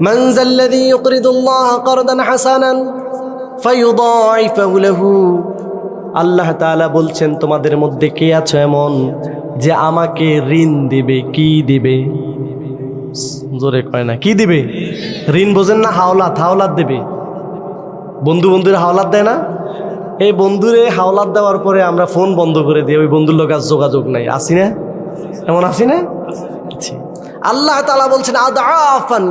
মান যাল্লাযী ইউকরিদুল্লাহ কারদান হাসানান ফায়ুদাইফাহু লাহু। আল্লাহ তাআলা বলছেন তোমাদের মধ্যে কে আছে এমন যে আমাকে ঋণ দিবে? কি দিবে? জোরে কয় না, কি দিবে? ঋণ বোঝেন না? হাওলাত, হাওলাত দেবে। বন্ধু বন্ধুরে হাওলাত দেয় না? এই বন্ধুরে হাওলাত দেওয়ার পরে আমরা ফোন বন্ধ করে দিই, ওই বন্ধুর লোক আর যোগাযোগ নাই। আসি না? এমন আসি না? আল্লাহ তাআলা বলছেন আদাফান,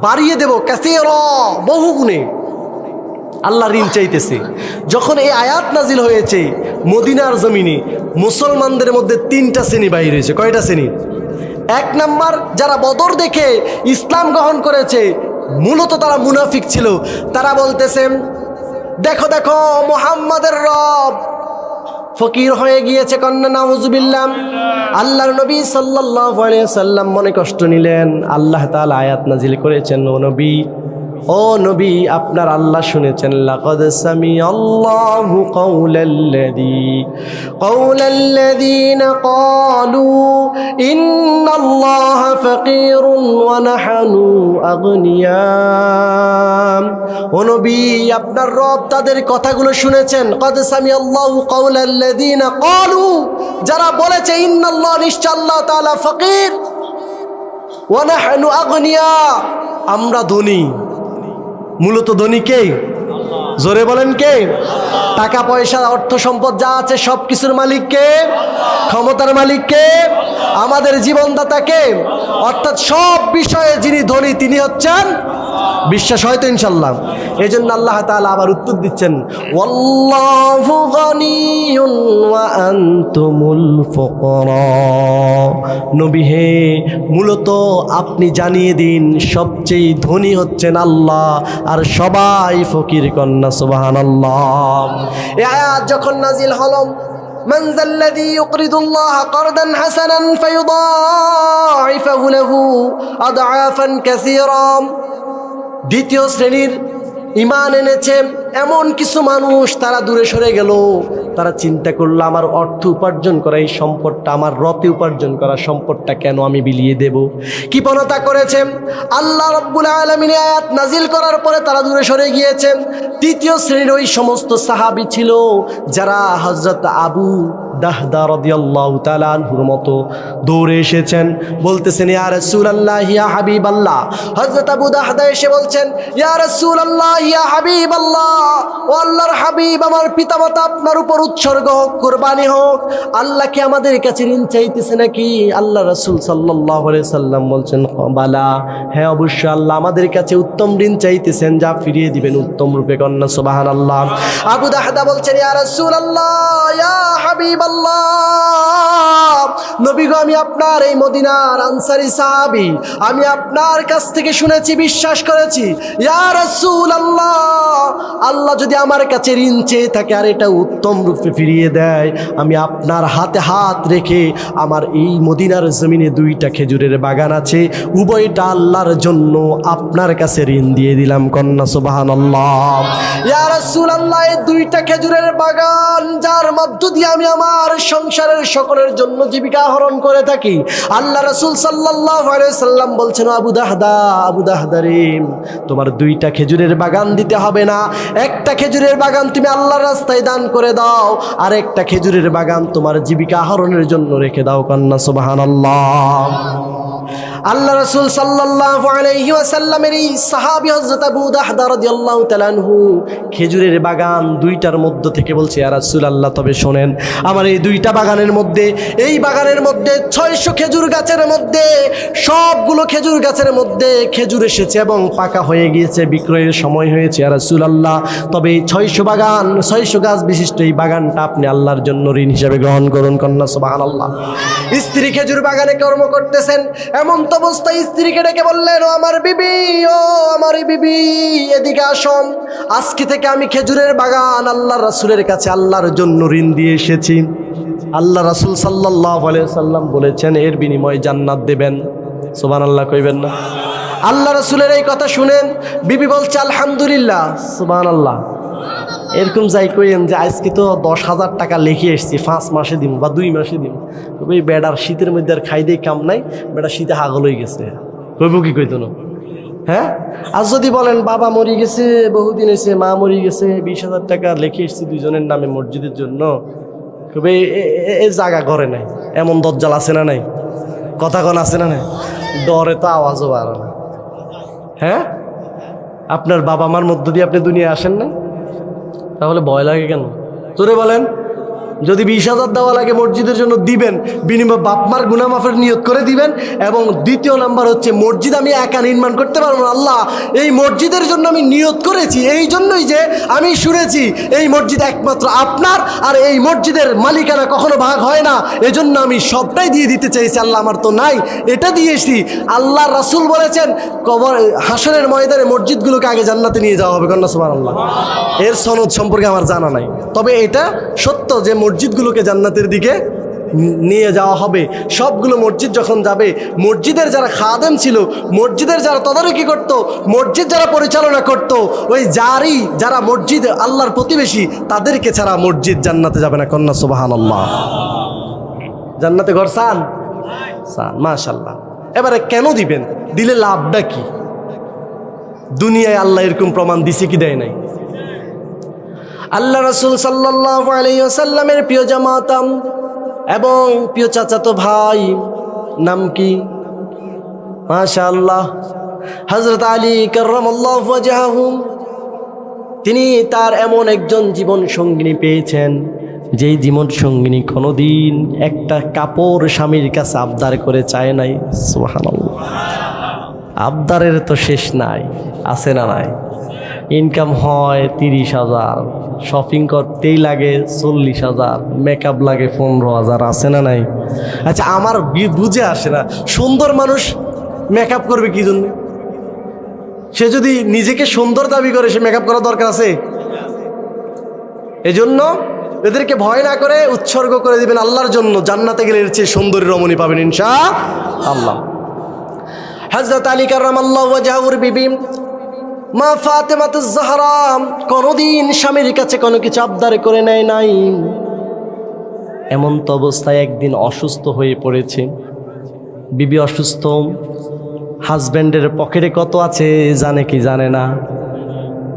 বাড়িয়ে দেব, কাসীরা, বহু গুণে। আল্লাহ ঋণ চাইতেছে। যখন এই আয়াত নাজিল হয়েছে মদিনার জমিনে, মুসলমানদের মধ্যে তিনটা শ্রেণী বাইর হয়েছে। কয়টা শ্রেণী? এক নাম্বার, যারা বদর দেখে ইসলাম গ্রহণ করেছে, মূলত তারা মুনাফিক ছিল। তারা বলতেছে দেখো দেখো মুহাম্মাদের রব ফকির হয়ে গিয়েছে, কন্যা নাউজুবিল্লাহ। আল্লাহর নবী সাল্লাল্লাহু আলাইহি ওয়াসাল্লাম মনে কষ্ট নিলেন। আল্লাহ তাআলা আয়াত নাজিল করেছেন, ও নবী আপনার আল্লাহ শুনেছেন, লাকাদ সামিআল্লাহু কাওলাল্লাযীনা ক্বালু ইন্নাল্লাহা ফাকীরুন ওয়া নাহনু আগনিয়া। ও নবী আপনার রব তাদের কথাগুলো শুনেছেন। কাদ সামিআল্লাহু কাওলাল্লাযীনা ক্বালু, যারা বলেছে ইন্নাল্লাহ, নিশ্চয় আল্লাহ তাআলা, ফকির, ওয়া নাহনু আগনিয়া, আমরা ধনী। মূলত ধনী কে? জোরে বলেন কে? টাকা পয়সা অর্থ সম্পদ যা আছে সব কিছুর মালিক কে? ক্ষমতার মালিক কে? আমাদের জীবনদাতা কে? অর্থাৎ সব বিষয়ে যিনি ধনী তিনি হচ্ছেন, বিশ্বাস হয়তো ইনশাল্লাহ। এই জন্য আল্লাহ তাআলা আবার উত্তর দিচ্ছেন, ওয়াল্লাহু গনিয়ুন ওয়া আনতুমুল ফুকারা। নবী হে, মূলত আপনি জানিয়ে দিন সবচেয়ে ধনী হচ্ছেন আল্লাহ, আর সবাই ফকির। কন্যা সুবহানাল্লাহ। এই আয়াত যখন নাজিল হলো, মান যাল্লাযী ইউকরিদুল্লাহ কারদান হাসানান ফায়ুদাইফাহু লাহু আদআফান কাসীরা। দ্বিতীয় শ্রেণীর ঈমান এনেছে এমন কিছু মানুষ, তারা দূরে সরে গেল। তারা চিন্তা করলো আমার অর্থ উপার্জন করা, এই সম্পদটা আমার রতে উপার্জন করা সম্পদটা কেন আমি বিলিয়ে দেব? কৃপণতা করেছে। আল্লাহ রাব্বুল আলামিন আয়াত নাজিল করার পরে তারা দূরে সরে গিয়েছে। তৃতীয় শ্রেণীর ওই সমস্ত সাহাবী ছিল যারা হযরত আবু দাহদা রাদিয়াল্লাহু তাআলা আনহুর মতো দৌড়ে এসেছেন, বলতেছেন ইয়া রাসূলুল্লাহ ইয়া হাবিবাল্লাহ। হযরত আবু দাহদা এসে বলছেন ইয়া রাসূলুল্লাহ ইয়া হাবিবাল্লাহ, ও আল্লাহর হাবিব, আমার পিতামাতা আপনার উপর উৎসর্গ হোক, কুরবানি হোক, আল্লাহ কি আমাদের কাছে ঋণ চাইতেছে নাকি? আল্লাহ রাসূল সাল্লাল্লাহু আলাইহি সাল্লাম বলছেন বালা, হ্যাঁ অবশ্যই আল্লাহ আমাদের কাছে উত্তম ঋণ চাইতেছেন, যা ফিরিয়ে দিবেন উত্তম রূপে। কন্যা সুবহানাল্লাহ। আবু দাহদা বলছেন ইয়া রাসূলুল্লাহ ইয়া হাবিবাল্লাহ, নবী গো, আমি আপনার এই মদিনার আনসারী সাহাবী, আমি আপনার কাছ থেকে শুনেছি, বিশ্বাস করেছি। ইয়া রাসূলুল্লাহ, আল্লাহ যদি আমার কাছে ঋণ চেয়ে থাকে আর এটা উত্তম রূপে ফিরিয়ে দেয়, আমি আপনার হাতে হাত রেখে আমার এই মদিনার জমিনে 2টা খেজুরের বাগান আছে, উভয়টা আল্লাহর জন্য আপনার কাছে ঋণ দিয়ে দিলাম। কন্যা সুবহানাল্লাহ। ইয়া রাসূলুল্লাহ, এই 2টা খেজুরের বাগান যার মধ্য দিয়ে আমি আমার সংসারের সকলের জন্য জীবিকা আহরণ করে থাকি। আল্লাহ রাসূল সাল্লাল্লাহু আলাইহি সাল্লাম বলছেন আবু দাহদা, আবু দাহদা রে, তোমার 2টা খেজুরের বাগান দিতে হবে না। একটা খেজুরের বাগান তুমি আল্লাহর রাস্তায় দান করে দাও, আর একটা খেজুরের বাগান তোমার জীবিকা আহরণের জন্য রেখে দাও। কন্যা সুবহানাল্লাহ। আল্লাহ রাসূল সাল্লাল্লাহু আলাইহি ওয়াসাল্লামের এই সাহাবী হযরত আবু দাহদা রাদিয়াল্লাহু তাআলা আনহু খেজুরের বাগান 2টার মধ্য থেকে বলছে ইয়া রাসূলুল্লাহ, তবে শোনেন, আমার এই 2টা বাগানের মধ্যে, এই বাগানের মধ্যে 600 খেজুর গাছের মধ্যে, সবগুলো খেজুর গাছের মধ্যে খেজুর এসেছে এবং পাকা হয়ে গিয়েছে, বিক্রয়ের সময় হয়েছে। ইয়া রাসূলুল্লাহ, তবে এই 600 গাছ বিশিষ্ট এই বাগানটা আপনি আল্লাহর জন্য ঋণ হিসেবে গ্রহণ করুন। কন্যা সুবহানাল্লাহ। স্ত্রী খেজুর বাগানে কর্ম করতেছেন, এমন তো অবস্থায় স্ত্রীকে ডেকে বললেন, ও আমার বিবি, ও আমার বিবি, এদিকে আসুন, আজকে থেকে আমি খেজুরের বাগান আল্লাহর রাসূলের কাছে আল্লাহর জন্য ঋণ দিয়ে এসেছি। আল্লাহ রাসূল সাল্লাল্লাহু আলাইহি সাল্লাম বলেছেন এর বিনিময়ে জান্নাত দেবেন। সুবহানাল্লাহ কইবেন না? আল্লাহ রাসূলের এই কথা শুনেন বিবি বলছে আলহামদুলিল্লাহ, সুবহানাল্লাহ। এরকম যাই কইেন যে আজকে তো 10,000 টাকা লিখে এসছি, 5 মাসে দিব বা 2 মাসে দিব। ওই বেড়ার শীতের মধ্যে আর খাই দেই কাম নাই, বেড়া শীতে হাগল হয়ে গেছে, কইব কি কইতো না? হ্যাঁ? আর যদি বলেন বাবা মরে গেছে, বহুদিন হয়েছে, মা মরে গেছে, 20,000 টাকা লিখে এসেছি দুজনের নামে মসজিদের জন্য, তবে এ জায়গা করে নাই, এমন দজ্জাল আছে না নাই? কথা কোন আছে না নাই? ডরে তো আওয়াজও বাড়ে না। হ্যাঁ, আপনার বাবা মার মধ্য দিয়ে আপনি দুনিয়া আসেন না, তাহলে ভয় লাগে কেন? তোরে বলেন, যদি 20,000 দেওয়া লাগে মসজিদের জন্য দিবেন, বিনিময় বাপমার গুনাহ মাফের নিয়ত করে দিবেন। এবং দ্বিতীয় নাম্বার হচ্ছে, মসজিদ আমি একা নির্মাণ করতে পারবো না, আল্লাহ এই মসজিদের জন্য আমি নিয়ত করেছি, এই জন্যই যে আমি শুনেছি এই মসজিদ একমাত্র আপনার, আর এই মসজিদের মালিকানা কখনো ভাগ হয় না, এজন্য আমি সবটাই দিয়ে দিতে চাইছি, আল্লাহ আমার তো নাই, এটা দিয়েছি। আল্লাহ রাসূল বলেছেন কবর হাসরের ময়দানে মসজিদগুলোকে আগে জান্নাতে নিয়ে যাওয়া হবে, কন্যা সুবহানাল্লাহ। এর সনদ সম্পর্কে আমার জানা নাই, তবে এটা সত্য যে মসজিদগুলোকে জান্নাতের দিকে নিয়ে যাওয়া হবে। সবগুলো মসজিদ যখন যাবে, মসজিদের যারা খাদেম ছিল, মসজিদের যারা তদারকি করত, মসজিদ যারা পরিচালনা করত, ওই যারা মসজিদ আল্লাহর প্রতিবেশী, তাদেরকে ছাড়া মসজিদ জান্নাতে যাবে না, কন্যা সুবহানাল্লাহ। জান্নাতে ঘর চান? চান, মাশাআল্লাহ। এবারে কেন দিবেন? দিলে লাভটা কি? দুনিয়ায় আল্লাহ এরকম প্রমাণ দিছে কি দেয় নাই? আল্লাহ রাসূল সাল্লাল্লাহু আলাইহি ওয়াসাল্লামের প্রিয় জামাতাম এবং প্রিয় চাচাতো ভাই, নাম কি? মাশাআল্লাহ, হযরত আলী কাররামাল্লাহু ওয়াজহাহু। তিনি তার এমন একজন জীবন সঙ্গিনী পেয়েছেন, যেই জীবন সঙ্গিনী কোনোদিন একটা কাপড় স্বামীর কাছে আবদার করে চায় নাই। সুবহানাল্লাহ। আবদারের তো শেষ নাই, আছে না নাই? ইনকাম হয় 30,000, শপিং করতেই লাগে 40,000, মেকআপ লাগে 15,000, আছে না নাই? আচ্ছা, আমার বুঝে আসে না, সুন্দর মানুষ মেকআপ করবে কি জন্য? সে যদি নিজেকে সুন্দর দাবি করে, সে মেকআপ করার দরকার আছে? এজন্য এদেরকে ভয় না করে উৎসর্গ করে দিবেন আল্লাহর জন্য, জান্নাতে গেলে এর চেয়ে সুন্দরী রমণী পাবেন ইনশাআল্লাহ। হযরত আলী কাররামাল্লাহু ওয়াজহাহুর বিবি মা ফাতেমাতুজ জাহরা কোনোদিন স্বামীর কাছে কোনো কিছু আবদার করে নেয় নাই। এমন তো অবস্থায় একদিন অসুস্থ হয়ে পড়েছে। বিবি অসুস্থ, হাজব্যান্ডের পকেটে কত আছে জানে কি জানে না?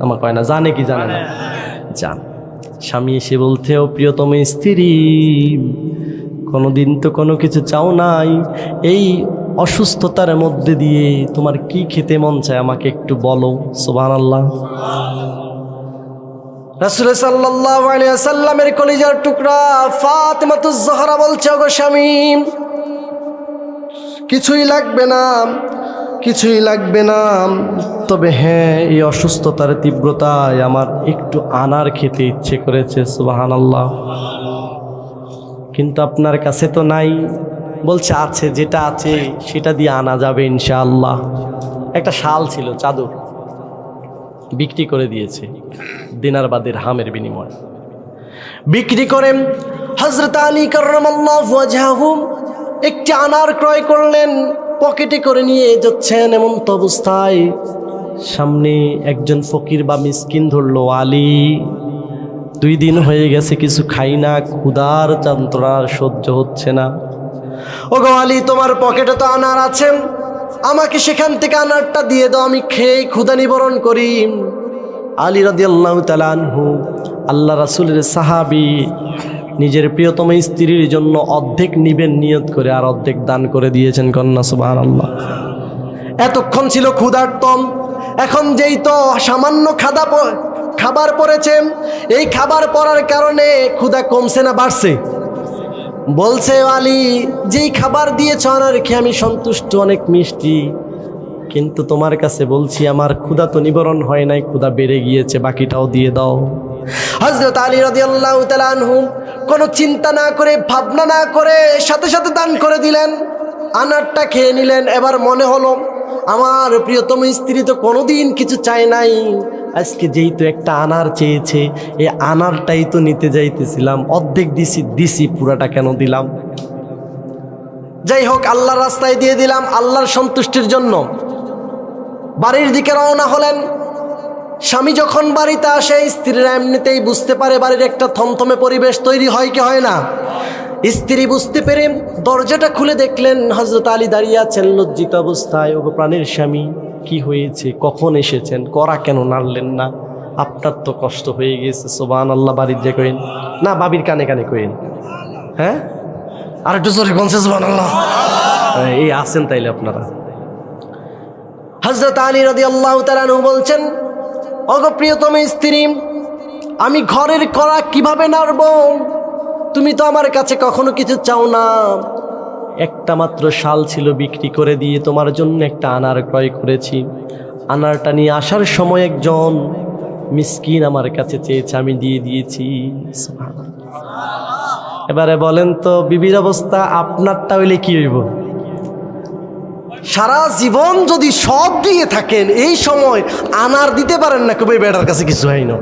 আমার কয় না, জানে কি জানে না? জান। স্বামী এসে বলতে, ও প্রিয়তম স্ত্রী, কোনোদিন তো কোনো কিছু চাও নাই, এই অসুস্থতার মধ্যে দিয়ে তোমার কি খেতে মন চায় আমাকে একটু বলো। সুবহানাল্লাহ। রাসূল সাল্লাল্লাহু আলাইহি ওয়াসাল্লামের কলিজার টুকরা ফাতেমাতুজ জাহরা বলছে, ওগো স্বামী, কিছুই লাগবে না, কিছুই লাগবে না, তবে হ্যাঁ, এই অসুস্থতার তীব্রতায় আমার একটু আনার খেতে ইচ্ছে করেছে। সুবহানাল্লাহ। কিন্তু আপনার কাছে তো নাই। বলছে আছে, যেটা আছে সেটা দিয়ে আনা যাবে ইনশাআল্লাহ। একটা শাল ছিল, চাদর, বিক্রি করে দিয়েছে দিনার বা দিরহামের বিনিময়ে। বিক্রি করে হযরত আলী কাররামাল্লাহু ওয়াজহাহু একটি আনার ক্রয় করলেন, পকেটে করে নিয়ে যাচ্ছেন। এমন তো অবস্থায় সামনে একজন ফকির বা মিসকিন ধরলো, আলী, 2 দিন হয়ে গেছে কিছু খাই না, ক্ষুধার যন্ত্রণা সহ্য হচ্ছে না। ওগো আলী, তোমার পকেটে তো আনার আছে, আমাকে সেখান থেকে আনারটা দিয়ে দাও, আমি খেয়ে ক্ষুধা নিবারণ করি। আলী রাদিয়াল্লাহু তাআলা আনহু, আল্লাহ রাসূলের সাহাবী, নিজের প্রিয়তম স্ত্রীর জন্য অর্ধেক নিবেন নিয়ত করে, আর অর্ধেক দান করে দিয়েছেন। কন্যা সুবহানাল্লাহ। এতক্ষণ ছিল ক্ষুধার্ত, এখন যেই তো সামান্য খাবার পড়েছে, এই খাবার পড়ার কারণে ক্ষুধা কমছে না বাড়ছে? বলছে, আলী, যেই খাবার দিয়েছ আনার খেয়ে আমি সন্তুষ্ট, অনেক মিষ্টি, কিন্তু তোমার কাছে বলছি আমার ক্ষুধা তো নিবারণ হয় নাই, ক্ষুধা বেড়ে গিয়েছে, বাকিটাও দিয়ে দাও। হযরত আলী রাদিয়াল্লাহু তাআলা আনহু কোনো চিন্তা না করে, ভাবনা না করে সাথে সাথে দান করে দিলেন, আনারটা খেয়ে নিলেন। এবার মনে হলো, আমার প্রিয়তম স্ত্রী তো কোনোদিন কিছু চায় নাই, আজকে যেই তো একটা আনার চেয়েছে, এই আনারটাই তো নিতে যাইতেছিলাম, অর্ধেক দিছি, পুরাটা কেন দিলাম? যাই হোক, আল্লাহর রাস্তায় দিয়ে দিলাম, আল্লাহর সন্তুষ্টির জন্য। বাড়ির দিকে রওনা হলেন। স্বামী যখন বাড়িতে আসে, স্ত্রীরা এমনিতেই বুঝতে পারে বাড়ির একটা থমথমে পরিবেশ তৈরি হয় কি হয় না? স্ত্রী বুঝতে পেরে দরজাটা খুলে দেখলেন হযরত আলী দাঁড়িয়ে আছেন লজ্জিত অবস্থায়। ওগো প্রাণের স্বামী, কি হয়েছে, কখন এসেছেন, কড়া কেন নাড়লেন না? আপনার তো কষ্ট হয়ে গেছে। সুবহানাল্লাহ। বাড়ির যে কইন না, বাবির কানে কানে কইন। হ্যাঁ, আর একটু জোরে কোনছে সুবহানাল্লাহ। এই আছেন তাইলে আপনারা। হযরত আলী রাদিয়াল্লাহু তাআলা আনহু বলছেন, ওগো প্রিয়তম স্ত্রী, আমি ঘরের কড়া কিভাবে নাড়ব? তুমি তো আমার কাছে কখনো কিছু চাও না। একটা মাত্র শাল ছিল, বিক্রি করে দিয়ে তোমার জন্য একটা আনার ক্রয় করেছি। আনারটা নিয়ে আসার সময় একজন মিসকিন আমার কাছে চেয়েছে, আমি দিয়ে দিয়েছি। এবারে বলেন তো বিবির অবস্থা আপনারটা হইলে কি হইব? সারা জীবন যদি সব দিয়ে থাকেন, এই সময় আনার দিতে পারেন না, কবে বেটার কাছে কিছু হয় না,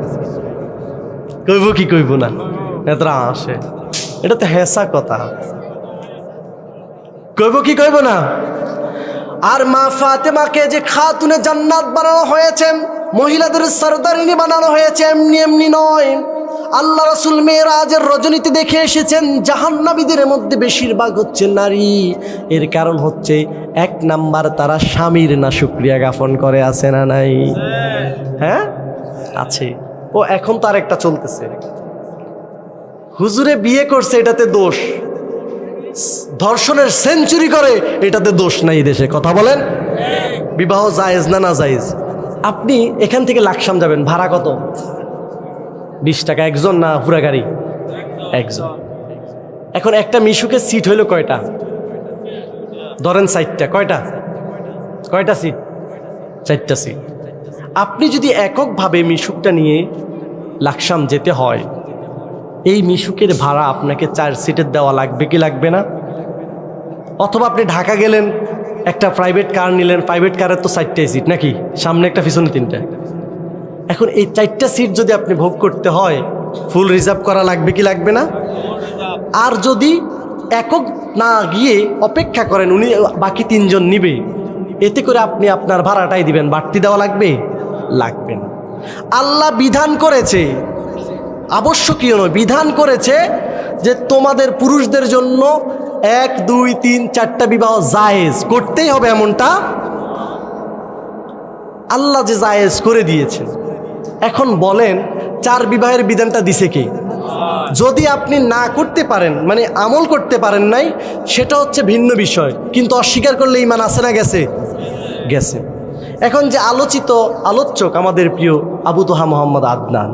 কইব কি কইব না? এতটা আসে, এটা তো হেসা কথা। কইব কি কইব না? আর মা ফাতেমাকে যে খাতুনে জান্নাত বানানো হয়েছে, মহিলাদের সরদারিনী বানানো হয়েছে, এমনি এমনি নয়। আল্লাহ রাসূল মেরাজের রজনীতে দেখে এসেছেন জাহান্নামীদের মধ্যে বেশিরভাগ হচ্ছে নারী। এর কারণ হচ্ছে 1 নাম্বার, তারা স্বামীর না শুকরিয়া জ্ঞাপন করে। আছে না নাই? হ্যাঁ আছে। ও এখন তার একটা চলতেছে, হুজুরে বিয়ে করছে এটাতে দোষ, ধর্ষণের সেঞ্চুরি করে এটাতে দোষ নাই দেশে। কথা বলেন, বিবাহ জায়েজ না না জায়েজ? আপনি এখান থেকে লাকসাম যাবেন, ভাড়া কত? 20 টাকা একজন, না পুরা গাড়ি? একজন। এখন একটা মিশুকের সিট হইল কয়টা? ধরেন 4টা। কয়টা সিট? 4টা সিট। আপনি যদি এককভাবে মিশুকটা নিয়ে লাকসাম যেতে হয়, এই মিশুকের ভাড়া আপনাকে 4 সিটের দেওয়া লাগবে কি লাগবে না? অথবা আপনি ঢাকা গেলেন, একটা প্রাইভেট কার নিলেন, প্রাইভেট কারের তো 4টাই সিট নাকি? সামনে একটা, পিছনে 3টা। এখন এই 4টা সিট যদি আপনি ভোগ করতে হয়, ফুল রিজার্ভ করা লাগবে কি লাগবে না? আর যদি একক না গিয়ে অপেক্ষা করেন, উনি বাকি 3 জন নিবে, এতে করে আপনি আপনার ভাড়াটাই দিবেন, বাড়তি দেওয়া লাগবে? লাগবে না। আল্লাহ বিধান করেছে, আবশ্যকীয় নয়, বিধান করেছে যে তোমাদের পুরুষদের জন্য 1, 2, 3, 4টা বিবাহ জায়েজ করতেই হবে, এমনটা আল্লাহ যে জায়েজ করে দিয়েছেন। এখন বলেন 4 বিবাহের বিধানটা দিছে কে? যদি আপনি না করতে পারেন, মানে আমল করতে পারেন নাই, সেটা হচ্ছে ভিন্ন বিষয়, কিন্তু অস্বীকার করলে ঈমান আছে না গেছে? গেছে। এখন যে আলোচক আমাদের প্রিয় আবু তোহা মোহাম্মদ আদনান,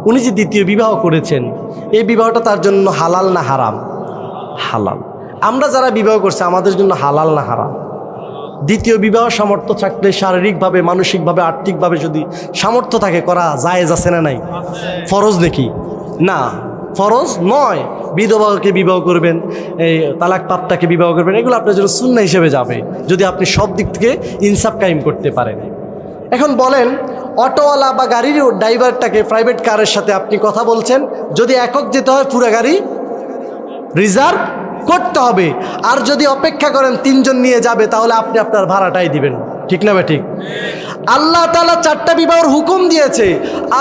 উনি যে 2য় বিবাহ করেছেন, এই বিবাহটা তার জন্য হালাল না হারাম? হালাল। আমরা যারা বিবাহ করছি আমাদের জন্য হালাল না হারাম? 2য় বিবাহ সামর্থ্য থাকলে, শারীরিকভাবে, মানসিকভাবে, আর্থিকভাবে যদি সামর্থ্য থাকে, করা জায়েজ আছে না নাই? ফরজ নাকি? না, ফরজ নয়। বিধবাকে বিবাহ করবেন, এই তালাক প্রাপ্তাকে বিবাহ করবেন, এগুলো আপনার জন্য সুন্নাহ হিসেবে যাবে, যদি আপনি সব দিক থেকে ইনসাফ কায়েম করতে পারেন। এখন বলেন, অটোওয়ালা বা গাড়ির ড্রাইভারটাকে প্রাইভেট কারের সাথে আপনি কথা বলছেন, যদি একক যেতে হয় পুরো গাড়ি রিজার্ভ করতে হবে। আর যদি অপেক্ষা করেন 3 জন নিয়ে যাবে, তাহলে আপনি আপনার ভাড়াটাই দিবেন। ঠিক না ঠিক? আল্লাহ তাআলা 4টা বিবাহের হুকুম দিয়েছে।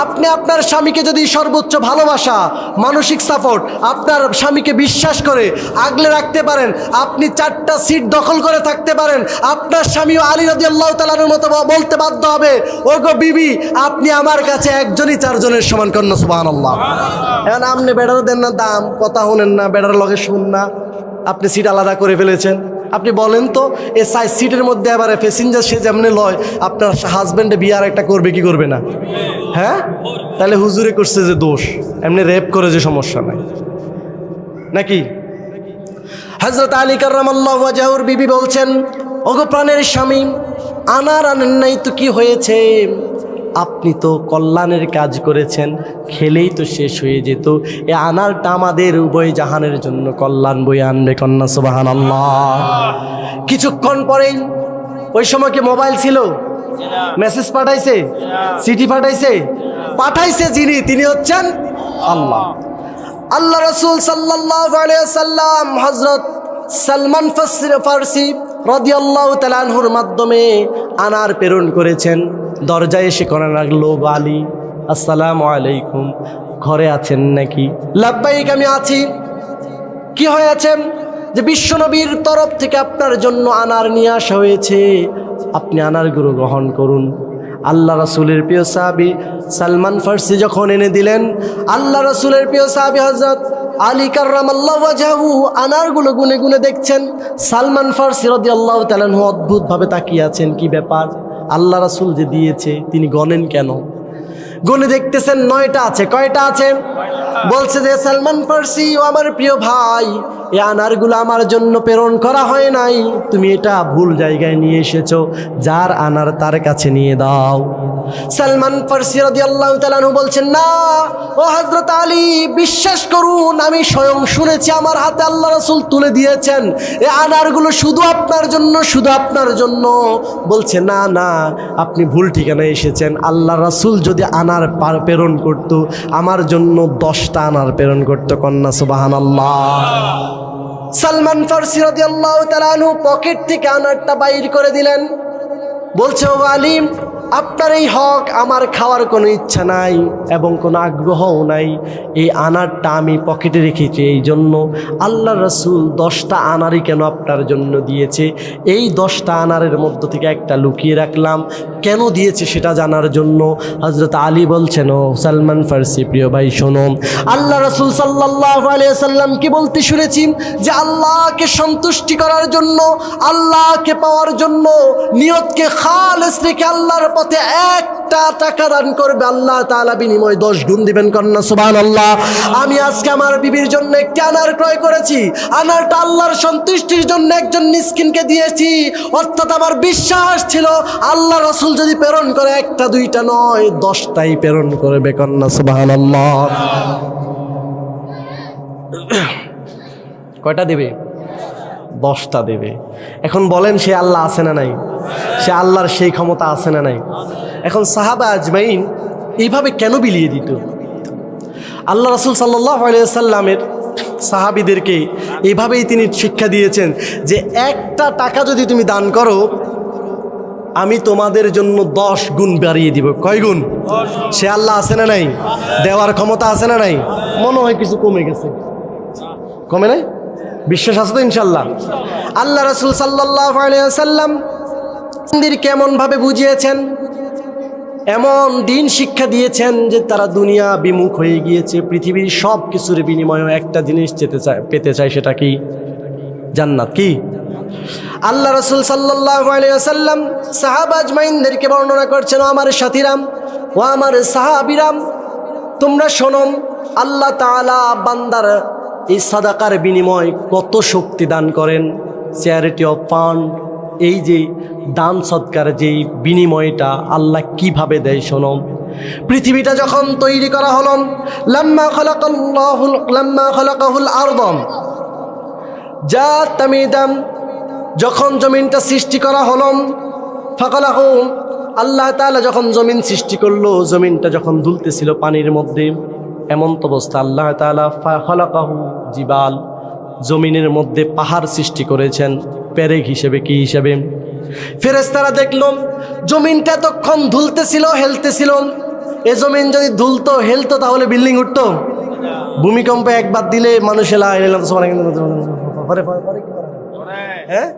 আপনি আপনার স্বামীকে যদি সর্বোচ্চ ভালোবাসা, মানসিক সাপোর্ট, আপনার স্বামীকে বিশ্বাস করে আগলে রাখতে পারেন, আপনি 4টা সিট দখল করে থাকতে পারেন, আপনার স্বামীও আলী রাদিয়াল্লাহু তাআলার মতো বলতে বাধ্য হবে, ওগো বিবি, আপনি আমার কাছে একজনই 4 জনের সমান। কন্যা সুবহানাল্লাহ। এখন আপনি বেড়ার দেন না দাম, কথা শুনেন না, বেড়ার লগে শুন না, আপনি সিট আলাদা করে ফেলেছেন। আপনি বলেন তো, এই 4 সিটের মধ্যে এবারে প্যাসেঞ্জার সে যেমনি লয়, আপনার হাজব্যান্ডে বিয়ার একটা করবে কি করবে না? হ্যাঁ, তাহলে হুজুরে করছে যে দোষ, এমনি রেপ করে যে সমস্যা নাই নাকি? হযরত আলী কাররামাল্লাহু ওয়াজহুর বিবি বলছেন, ওগো প্রাণের স্বামী, আনার আনেন নাই তো কি হয়েছে? আপনি তো কল্যাণের কাজ করেছেন, খেলেই তো শেষ হয়ে যেত। এ আনারটা আমাদের উভয় জাহানের জন্য কল্যাণ বয়ে আনবে। কন্যা সুবহানাল্লাহ। কিছুক্ষণ পরেই, ওই সময় কি মোবাইল ছিল? মেসেজ পাঠাইছে? চিঠি পাঠাইছে যিনি, তিনি হচ্ছেন আল্লাহ। আল্লাহ রাসূল সাল্লাল্লাহু আলাইহি ওয়াসাল্লাম হযরত সালমান ফারসি রাদিয়াল্লাহু তাআলা আনহুর মাধ্যমে আনার প্রেরণ করেছেন। দরজায় এসে করা লাগলো, আলী আসসালামু আলাইকুম, ঘরে আছেন নাকি? লাব্বাইক, আমি আছি। কি হয়েছে? যে বিশ্বনবীর তরফ থেকে আপনার জন্য আনার নিয়ে আসা হয়েছে, আপনি আনারগুলো গ্রহণ করুন। আল্লাহ রাসূলের প্রিয় সাহাবী সালমান ফার্সি যখন এনে দিলেন, আল্লাহ রাসূলের প্রিয় সাহাবী হযরত আলী কাররামাল্লাহু ওয়াজহাহু আনারগুলো গুনে গুনে দেখছেন। সালমান ফার্সি রাদিয়াল্লাহু তাআলা আনহু অদ্ভুতভাবে তাকিয়ে আছেন, কি ব্যাপার, আল্লাহ রাসূল যে দিয়েছে তিনি গণেন কেন? গুনে দেখতেছেন 9টা আছে। কয়টা আছে? বলছে যে সালমান ফার্সি, ও আমার প্রিয় ভাই, এই আনারগুলো আমার জন্য প্রেরণ করা হয় নাই, তুমি এটা ভুল জায়গায় নিয়ে এসেছো, যার আনার তার কাছে নিয়ে দাও। সালমান ফার্সি রাদিয়াল্লাহু তাআলা আনহু বলছেন, না ও হযরত আলী, বিশ্বাস করুন, আমি স্বয়ং শুনেছি, আমার হাতে আল্লাহ রাসূল তুলে দিয়েছেন, এই আনারগুলো শুধু আপনার জন্য, শুধু আপনার জন্য। বলছে, না না, আপনি ভুল ঠিকানায় এসেছেন, আল্লাহ রাসূল যদি আনার প্রেরণ করত, আমার জন্য 10টা আনার প্রেরণ করতো। কন্যা সুবহানাল্লাহ। সালমান ফার্সি রাদিয়াল্লাহু তাআলা আনহু পকেট থেকে আনারটা বাইর করে দিলেন। বলছে, ও আলী, আপনার এই হক আমার খাওয়ার কোনো ইচ্ছা নাই এবং কোনো আগ্রহও নাই, এই আনারটা আমি পকেটে রেখেছি, এই জন্য আল্লাহ রাসূল 10টা আনারই কেন আপনার জন্য দিয়েছে, এই 10টা আনারের মধ্য থেকে একটা লুকিয়ে রাখলাম, কেন দিয়েছে সেটা জানার জন্য। হযরত আলী বলছেন, ও সালমান ফার্সি প্রিয় ভাই শোনো, আল্লাহ রাসূল সাল্লাল্লাহু আলাইহি ওয়াসাল্লাম কি বলতে শুনেছি যে আল্লাহকে সন্তুষ্টি করার জন্য, আল্লাহকে পাওয়ার জন্য নিয়তকে খালেস রেখে আল্লাহর পথে 1টা টাকা দান করবে, আল্লাহ তাআলা বিনিময় 10 গুণ দিবেন। কন্যা সুবহানাল্লাহ। আমি আজকে আমার বিবির জন্য একটি আনার ক্রয় করেছি, আনারটা আল্লাহর সন্তুষ্টির জন্য একজন মিসকিনকে দিয়েছি, অর্থাৎ আমার বিশ্বাস ছিল আল্লাহ রাসূল যদি প্রেরণ করে 1টা 2টা নয়, 10টাই প্রেরণ করবে। কন্যা সুবহানাল্লাহ। কয়টা দেবে? 10টা দেবে। এখন বলেন, সে আল্লাহ আছে না নাই? সে আল্লাহর সেই ক্ষমতা আছে না নাই? এখন সাহাবা আজমাইন এইভাবে কেন বিলিয়ে দিত? আল্লাহ রাসূল সাল্লাল্লাহু আলাইহি ওয়াসাল্লামের সাহাবীদেরকে এইভাবেই তিনি শিক্ষা দিয়েছেন যে 1টা টাকা যদি তুমি দান করো, আমি তোমাদের জন্য 10 গুণ বাড়িয়ে দিব। কয় গুণ? সে আল্লাহ আছে না নাই? দেওয়ার ক্ষমতা আছে না নাই? মনে হয় কিছু কমে গেছে। কমে নাই? বিশ্বাস আছে তো ইনশাল্লাহ? আল্লাহ রাসূল সাল্লাল্লাহু আলাইহি ওয়াসাল্লাম কেমন ভাবে বুঝিয়েছেন, এমন দিন শিক্ষা দিয়েছেন যে তারা দুনিয়া বিমুখ হয়ে গিয়েছে, পৃথিবীর সব কিছুর বিনিময়ে একটা জিনিস পেতে চায়, সেটা কি? জান্নাত। কি? আল্লাহ রাসূল সাল্লাল্লাহু আলাইহি ওয়াসাল্লাম সাহাবা আজমাইনদেরকে বর্ণনা করছেন, ও আমার সাথীরাম, ও আমার সাহাবীরাম, তোমরা শোনো, আল্লাহ তাআলা বান্দার এই সাদাকার বিনিময় কত শক্তি দান করেন। চ্যারিটি অফ ফান্ড, এই যে দান সৎকার যেই বিনিময়টা আল্লাহ কিভাবে দেয় শোনো। পৃথিবীটা যখন তৈরি করা হলো, লাম্মা খালাকাহুল আরদ জাত তামিদাম, যখন জমিনটা সৃষ্টি করা হলো, ফাকালাহু, আল্লাহ তাআলা যখন জমিন সৃষ্টি করলো, জমিনটা যখন দুলতেছিল পানির মধ্যে, এমন তো অবস্থা আল্লাহ তাআলা ফাখালাকাহু জিবাল, জমিনের মধ্যে পাহাড় সৃষ্টি করেছেন পেরেক হিসেবে। কি হিসেবে? ফেরেশতারা দেখল জমিনটা তখন ধুলতেছিল, হেলতেছিল। এ জমিন যদি ধুলতো হেলতো তাহলে বিল্ডিং উঠতো? ভূমিকম্প একবার দিলে মানুষের হ্যাঁ,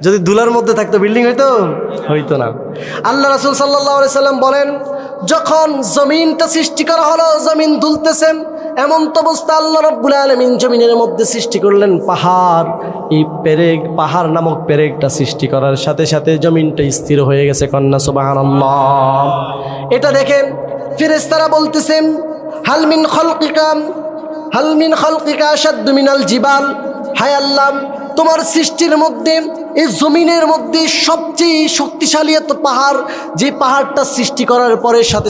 যদি ধুলার মধ্যে থাকতো বিল্ডিং হইতো? হইতো না। আল্লাহ রাসূল সাল্লাল্লাহু আলাইহি সাল্লাম বলেন, যখন জমিনটা সৃষ্টি করা হলো, জমিন দুলতেছেন, এমন তো অবস্থা আল্লাহ রাব্বুল আলামিন জমিনের মধ্যে সৃষ্টি করলেন পাহাড়। এই পেরেক, পাহাড় নামক পেরেকটা সৃষ্টি করার সাথে সাথে জমিনটা স্থির হয়ে গেছে। কন্যা সুবহানাল্লাহ। এটা দেখেন ফেরেশতারা বলতেছেন, হাল মিন খালকিকা আশাদ্দু মিনাল জিবাল, হায় আল্লাহ, তোমার সৃষ্টির মধ্যে এই জমিনের মধ্যে সবচেয়ে শক্তিশালী এত পাহাড়, যে পাহাড়টা সৃষ্টি করার পরে সাথে